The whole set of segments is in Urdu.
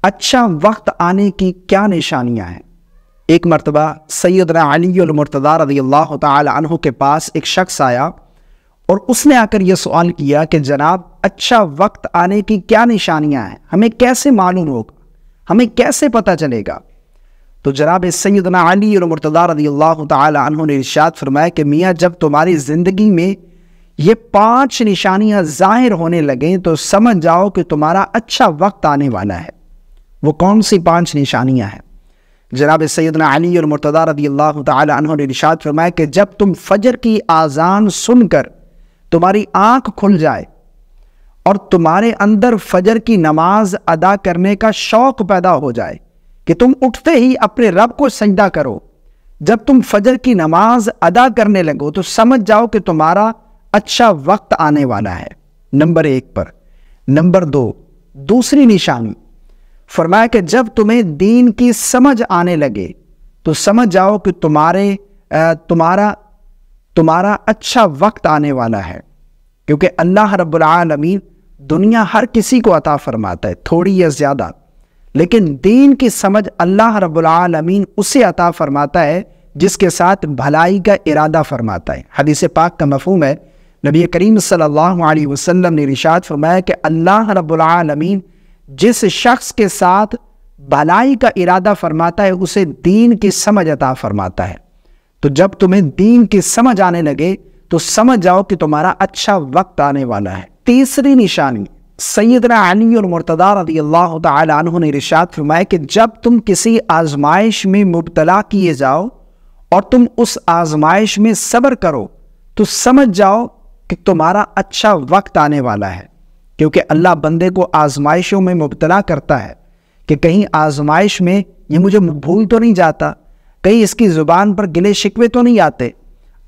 اچھا وقت آنے کی کیا نشانیاں ہیں؟ ایک مرتبہ سیدنا علی المرتضیٰ رضی اللہ تعالی عنہ کے پاس ایک شخص آیا اور اس نے آ کر یہ سوال کیا کہ جناب اچھا وقت آنے کی کیا نشانیاں ہیں، ہمیں کیسے معلوم ہوگا، ہمیں کیسے پتہ چلے گا؟ تو جناب سیدنا علی المرتضیٰ رضی اللہ تعالی عنہ نے ارشاد فرمایا کہ میاں جب تمہاری زندگی میں یہ 5 نشانیاں ظاہر ہونے لگیں تو سمجھ جاؤ کہ تمہارا اچھا وقت آنے والا ہے۔ وہ کون سی 5 نشانیاں ہیں؟ جناب سیدنا علی المرتضیٰ رضی اللہ تعالی عنہ نے ارشاد فرمایا کہ جب تم فجر کی آذان سن کر تمہاری آنکھ کھل جائے اور تمہارے اندر فجر کی نماز ادا کرنے کا شوق پیدا ہو جائے کہ تم اٹھتے ہی اپنے رب کو سجدہ کرو، جب تم فجر کی نماز ادا کرنے لگو تو سمجھ جاؤ کہ تمہارا اچھا وقت آنے والا ہے، نمبر 1 پر۔ نمبر 2، دوسری نشانی فرمایا کہ جب تمہیں دین کی سمجھ آنے لگے تو سمجھ جاؤ کہ تمہارا اچھا وقت آنے والا ہے، کیونکہ اللہ رب العالمین دنیا ہر کسی کو عطا فرماتا ہے، تھوڑی یا زیادہ، لیکن دین کی سمجھ اللہ رب العالمین اسے عطا فرماتا ہے جس کے ساتھ بھلائی کا ارادہ فرماتا ہے۔ حدیث پاک کا مفہوم ہے، نبی کریم صلی اللہ علیہ وسلم نے ارشاد فرمایا کہ اللہ رب العالمین جس شخص کے ساتھ بھلائی کا ارادہ فرماتا ہے اسے دین کی سمجھ عطا فرماتا ہے۔ تو جب تمہیں دین کی سمجھ آنے لگے تو سمجھ جاؤ کہ تمہارا اچھا وقت آنے والا ہے۔ تیسری نشانی سیدنا علی المرتضیٰ رضی اللہ تعالی عنہ نے ارشاد فرمایا کہ جب تم کسی آزمائش میں مبتلا کیے جاؤ اور تم اس آزمائش میں صبر کرو تو سمجھ جاؤ کہ تمہارا اچھا وقت آنے والا ہے، کیونکہ اللہ بندے کو آزمائشوں میں مبتلا کرتا ہے کہ کہیں آزمائش میں یہ مجھے بھول تو نہیں جاتا، کہیں اس کی زبان پر گلے شکوے تو نہیں آتے۔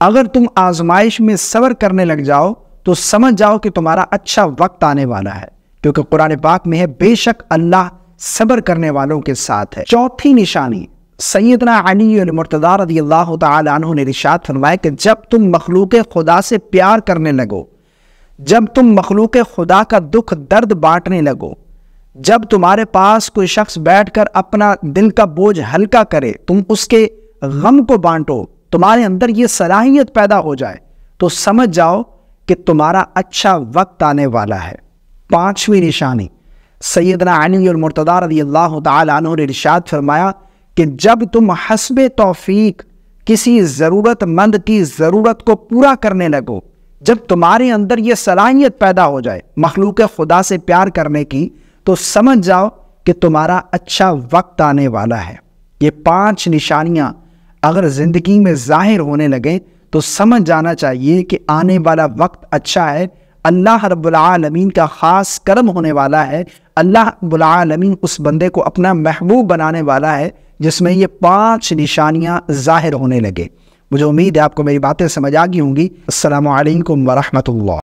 اگر تم آزمائش میں صبر کرنے لگ جاؤ تو سمجھ جاؤ کہ تمہارا اچھا وقت آنے والا ہے، کیونکہ قرآن پاک میں ہے بے شک اللہ صبر کرنے والوں کے ساتھ ہے۔ چوتھی نشانی سیدنا علی المرتضیٰ رضی اللہ تعالی عنہ نے ارشاد فرمایا کہ جب تم مخلوق خدا سے پیار کرنے لگو، جب تم مخلوق خدا کا دکھ درد بانٹنے لگو، جب تمہارے پاس کوئی شخص بیٹھ کر اپنا دل کا بوجھ ہلکا کرے تم اس کے غم کو بانٹو، تمہارے اندر یہ صلاحیت پیدا ہو جائے تو سمجھ جاؤ کہ تمہارا اچھا وقت آنے والا ہے۔ 5ویں نشانی سیدنا علی المرتضیٰ رضی اللہ تعالی عنہ نے ارشاد فرمایا کہ جب تم حسب توفیق کسی ضرورت مند کی ضرورت کو پورا کرنے لگو، جب تمہارے اندر یہ صلاحیت پیدا ہو جائے مخلوق خدا سے پیار کرنے کی تو سمجھ جاؤ کہ تمہارا اچھا وقت آنے والا ہے۔ یہ 5 نشانیاں اگر زندگی میں ظاہر ہونے لگیں تو سمجھ جانا چاہیے کہ آنے والا وقت اچھا ہے، اللہ رب العالمین کا خاص کرم ہونے والا ہے، اللہ رب العالمین اس بندے کو اپنا محبوب بنانے والا ہے جس میں یہ 5 نشانیاں ظاہر ہونے لگے۔ مجھے امید ہے آپ کو میری باتیں سمجھ آ گئی ہوں گی۔ السلام علیکم ورحمۃ اللہ۔